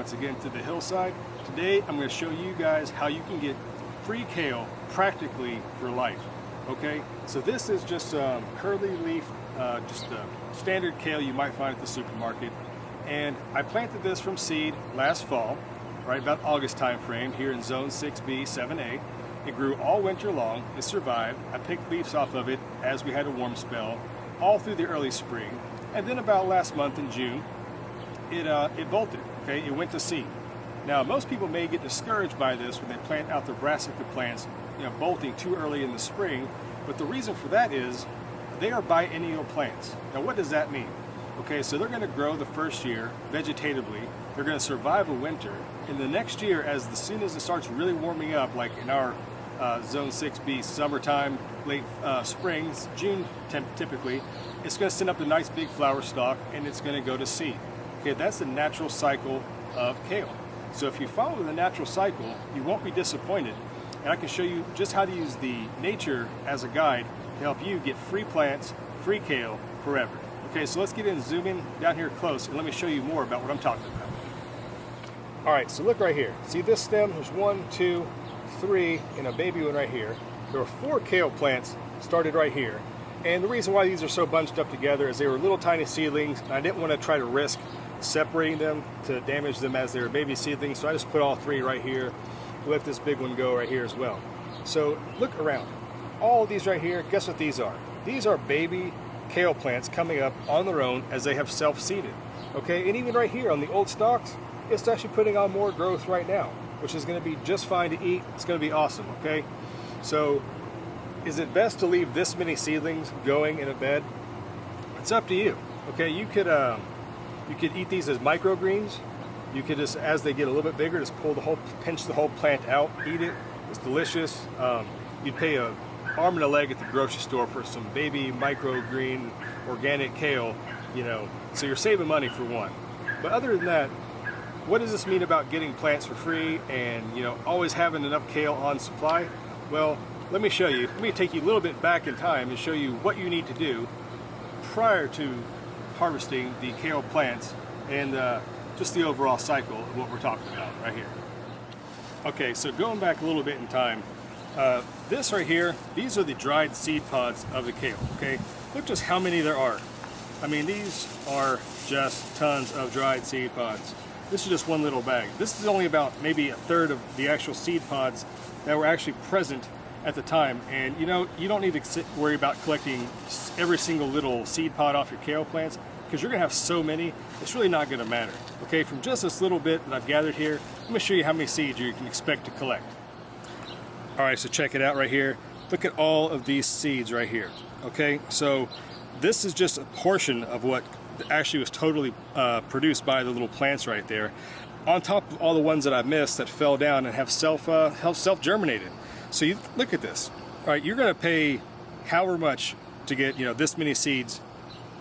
once again to the Hillside. Today I'm going to show you guys how you can get free kale practically for life. Okay, so this is just curly leaf, just a standard kale you might find at the supermarket. And I planted this from seed last fall, right about August time frame here in zone 6B, 7A. It grew all winter long, it survived. I picked leaves off of it as we had a warm spell all through the early spring. And then about last month in June, it bolted, okay? It went to seed. Now, most people may get discouraged by this when they plant out their brassica plants, bolting too early in the spring, but the reason for that is they are biennial plants. Now, what does that mean? Okay, so they're gonna grow the first year vegetatively, they're gonna survive a winter, and the next year, as soon as it starts really warming up, like in our zone 6B, summertime, late springs, June typically, it's gonna send up a nice big flower stalk and it's gonna go to seed. Okay, that's the natural cycle of kale. So if you follow the natural cycle, you won't be disappointed. And I can show you just how to use the nature as a guide to help you get free plants, free kale forever. Okay, so let's get in, zoom in down here close, and let me show you more about what I'm talking about. All right, so look right here. See this stem? There's 1, 2, 3, and a baby one right here. There were 4 kale plants started right here. And the reason why these are so bunched up together is they were little tiny seedlings, and I didn't want to try to risk separating them to damage them as they were baby seedlings, so I just put all 3 right here, let this big one go right here as well. So look around. All of these right here, guess what these are? These are baby kale plants coming up on their own as they have self-seeded. Okay, and even right here on the old stalks, it's actually putting on more growth right now, which is going to be just fine to eat. It's going to be awesome, okay? So is it best to leave this many seedlings going in a bed? It's up to you. Okay, you could eat these as microgreens. You could just, as they get a little bit bigger, just pinch the whole plant out, eat it. It's delicious. You'd pay an arm and a leg at the grocery store for some baby microgreen organic kale, so you're saving money for one. But other than that, what does this mean about getting plants for free and always having enough kale on supply? Well, let me show you. Let me take you a little bit back in time and show you what you need to do prior to harvesting the kale plants and just the overall cycle of what we're talking about right here. Okay, so going back a little bit in time, this right here, these are the dried seed pods of the kale, okay? Look just how many there are. I mean, these are just tons of dried seed pods. This is just one little bag. This is only about maybe a third of the actual seed pods that were actually present at the time. And you don't need to worry about collecting every single little seed pod off your kale plants, because you're gonna have so many, it's really not gonna matter. Okay, from just this little bit that I've gathered here, let me show you how many seeds you can expect to collect. All right, so check it out right here. Look at all of these seeds right here. Okay, so this is just a portion of what actually was totally produced by the little plants right there, on top of all the ones that I've missed that fell down and have self-germinated. So you look at this. All right, you're going to pay however much to get this many seeds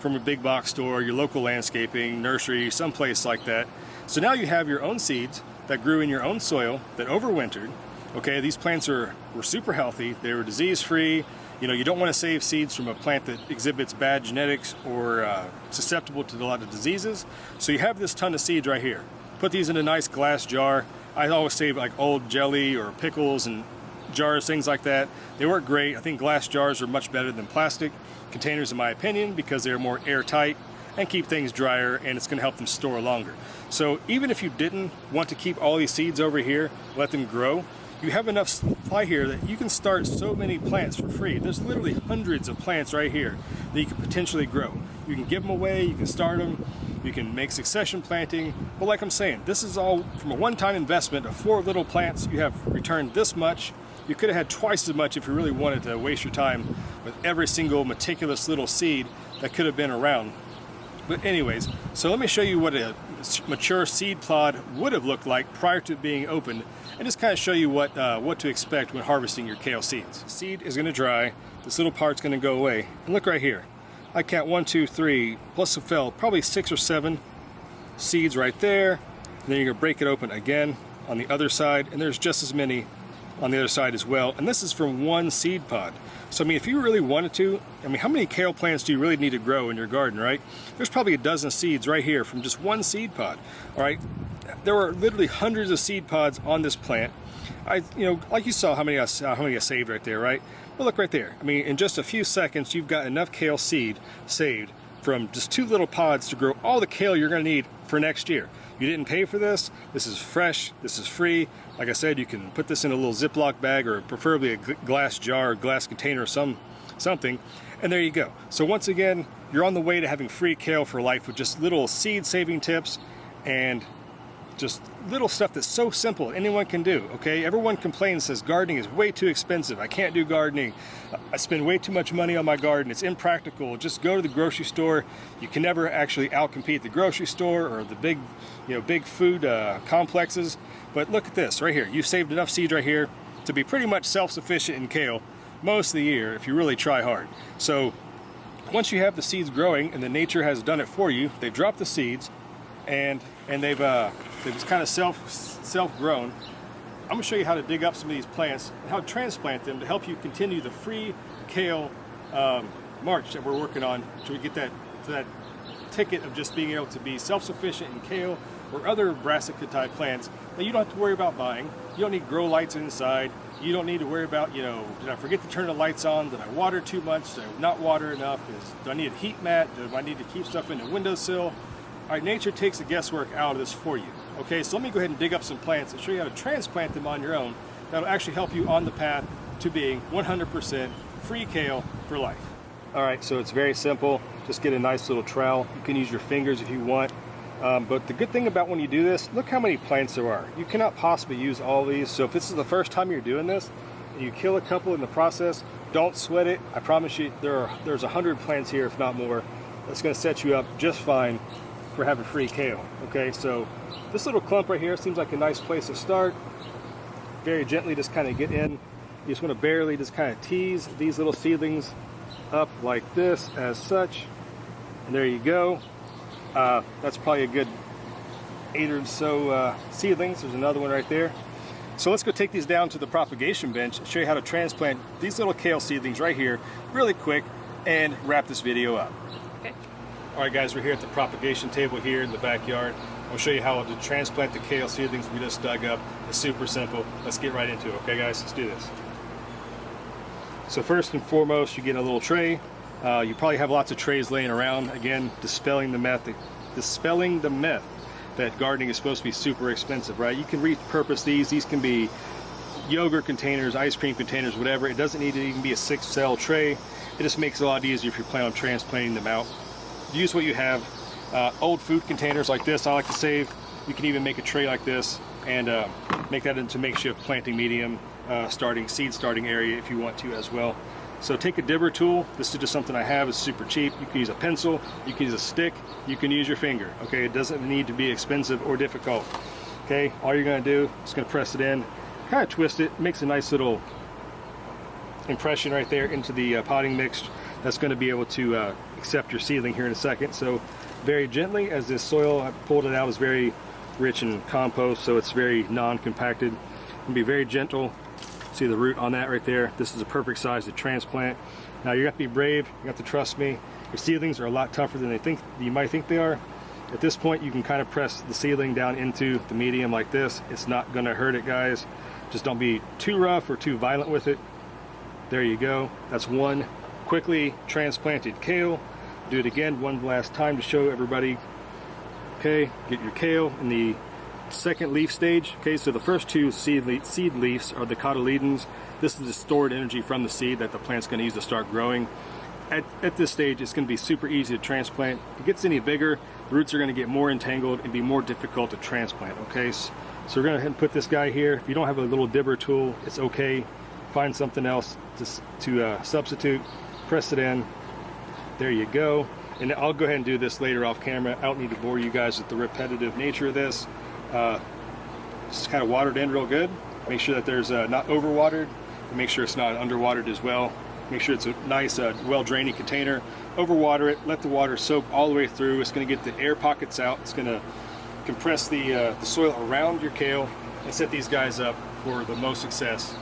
from a big box store, your local landscaping, nursery, someplace like that. So now you have your own seeds that grew in your own soil that overwintered. Okay, these plants were super healthy. They were disease-free. You don't want to save seeds from a plant that exhibits bad genetics or susceptible to a lot of diseases. So you have this ton of seeds right here. Put these in a nice glass jar. I always save like old jelly or pickles and jars, things like that. They work great. I think glass jars are much better than plastic containers in my opinion, because they're more airtight and keep things drier, and it's going to help them store longer. So even if you didn't want to keep all these seeds over here, let them grow, you have enough supply here that you can start so many plants for free. There's literally hundreds of plants right here that you can potentially grow. You can give them away, you can start them, you can make succession planting. But like I'm saying, this is all from a one-time investment of 4 little plants. You have returned this much. You could have had twice as much if you really wanted to waste your time with every single meticulous little seed that could have been around. But anyways, so let me show you what a mature seed pod would have looked like prior to being opened, and just kind of show you what to expect when harvesting your kale seeds. Seed is going to dry, this little part's going to go away, and look right here. I count 1, 2, 3, plus it fell probably 6 or 7 seeds right there, and then you're going to break it open again on the other side, and there's just as many on the other side as well, and this is from one seed pod. So I mean, if you really wanted to, I mean, how many kale plants do you really need to grow in your garden, right? There's probably a dozen seeds right here from just one seed pod. All right, there were literally hundreds of seed pods on this plant. Like you saw how many I saved right there, right? But look right there. I mean, in just a few seconds, you've got enough kale seed saved from just 2 little pods to grow all the kale you're going to need for next year. You didn't pay for this. This is fresh. This is free. Like I said, you can put this in a little Ziploc bag or preferably a glass jar or glass container or something. And there you go. So once again, you're on the way to having free kale for life with just little seed saving tips and just little stuff that's so simple anyone can do. Okay, everyone complains, says gardening is way too expensive. I can't do gardening. I spend way too much money on my garden. It's impractical. Just go to the grocery store. You can never actually outcompete the grocery store or the big food complexes. But look at this right here. You've saved enough seeds right here to be pretty much self-sufficient in kale most of the year if you really try hard. So once you have the seeds growing and the nature has done it for you, they've dropped the seeds and they've just kind of self-grown. I'm going to show you how to dig up some of these plants and how to transplant them to help you continue the free kale march that we're working on until we get to that ticket of just being able to be self-sufficient in kale or other brassica type plants that you don't have to worry about buying. You don't need grow lights inside. You don't need to worry about, did I forget to turn the lights on? Did I water too much? Did I not water enough? Do I need a heat mat? Do I need to keep stuff in the windowsill? All right, nature takes the guesswork out of this for you. Okay, so let me go ahead and dig up some plants and show you how to transplant them on your own. That'll actually help you on the path to being 100% free kale for life. All right, so it's very simple. Just get a nice little trowel. You can use your fingers if you want. But the good thing about when you do this, look how many plants there are. You cannot possibly use all these. So if this is the first time you're doing this, and you kill a couple in the process, don't sweat it. I promise you there's 100 plants here, if not more. That's gonna set you up just fine for having free kale. Okay, so this little clump right here seems like a nice place to start. Very gently just kind of get in. You just want to barely just kind of tease these little seedlings up like this as such. And there you go. That's probably a good 8 or so seedlings. There's another one right there. So let's go take these down to the propagation bench, show you how to transplant these little kale seedlings right here really quick and wrap this video up. Okay. All right guys, we're here at the propagation table here in the backyard. I'll show you how to transplant the kale seedlings we just dug up. It's super simple. Let's get right into it. Okay guys, let's do this. So first and foremost, you get a little tray. You probably have lots of trays laying around. Again, dispelling the myth that gardening is supposed to be super expensive, right? You can repurpose these. These can be yogurt containers, ice cream containers, whatever. It doesn't need to even be a 6-cell tray. It just makes it a lot easier if you plan on transplanting them out. Use what you have. Old food containers like this I like to save. You can even make a tray like this and make that into makeshift planting medium, seed starting area if you want to as well. So take a dibber tool. This is just something I have. It's super cheap. You can use a pencil, you can use a stick, you can use your finger. Okay, it doesn't need to be expensive or difficult. Okay, all you're going to do is going to press it in, kind of twist it, makes a nice little impression right there into the potting mix. That's going to be able to accept your seedling here in a second. So very gently, as this soil, I pulled it out, is very rich in compost, so it's very non-compacted. And be very gentle. See the root on that right there? This is a perfect size to transplant. Now you have to be brave, you have to trust me. Your seedlings are a lot tougher than you might think they are. At this point, you can kind of press the seedling down into the medium like this. It's not gonna hurt it, guys. Just don't be too rough or too violent with it. There you go. That's one quickly transplanted kale. Do it again one last time to show everybody. Okay, get your kale in the second leaf stage. Okay, so the first 2 seed leaves are the cotyledons. This is the stored energy from the seed that the plant's going to use to start growing. At this stage, it's going to be super easy to transplant. If it gets any bigger, the roots are going to get more entangled and be more difficult to transplant. Okay, so we're going to go ahead and put this guy here. If you don't have a little dibber tool, it's okay. Find something else to substitute. Press it in. There you go. And I'll go ahead and do this later off camera. I don't need to bore you guys with the repetitive nature of this. Just kind of watered in real good. Make sure that there's not overwatered, and make sure it's not underwatered as well. Make sure it's a nice, well-draining container. Overwater it, let the water soak all the way through. It's going to get the air pockets out. It's going to compress the soil around your kale and set these guys up for the most success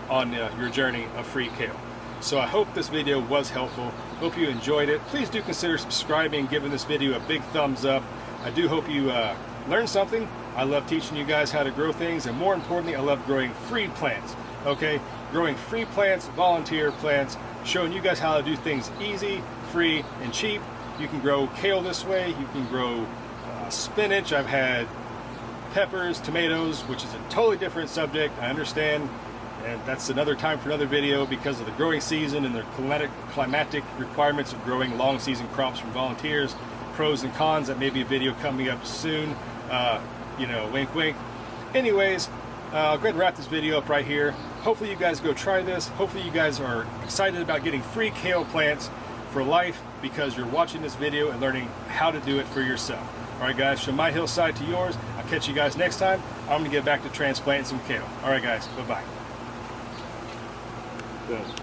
on your journey of free kale. So I hope this video was helpful. Hope you enjoyed it. Please do consider subscribing and giving this video a big thumbs up. I do hope you learn something. I love teaching you guys how to grow things, and more importantly, I love growing free plants. Okay, growing free plants, volunteer plants, showing you guys how to do things easy, free, and cheap. You can grow kale this way. You can grow spinach. I've had peppers, tomatoes, which is a totally different subject. I understand, and that's another time for another video because of the growing season and the climatic requirements of growing long season crops from volunteers, pros and cons. That may be a video coming up soon. You know, wink wink. Anyways, I'll go ahead and wrap this video up right here. Hopefully you guys go try this. Hopefully you guys are excited about getting free kale plants for life because you're watching this video and learning how to do it for yourself. All right, guys, from my hillside to yours. I'll catch you guys next time. I'm gonna get back to transplanting some kale. All right, guys, bye-bye. Good.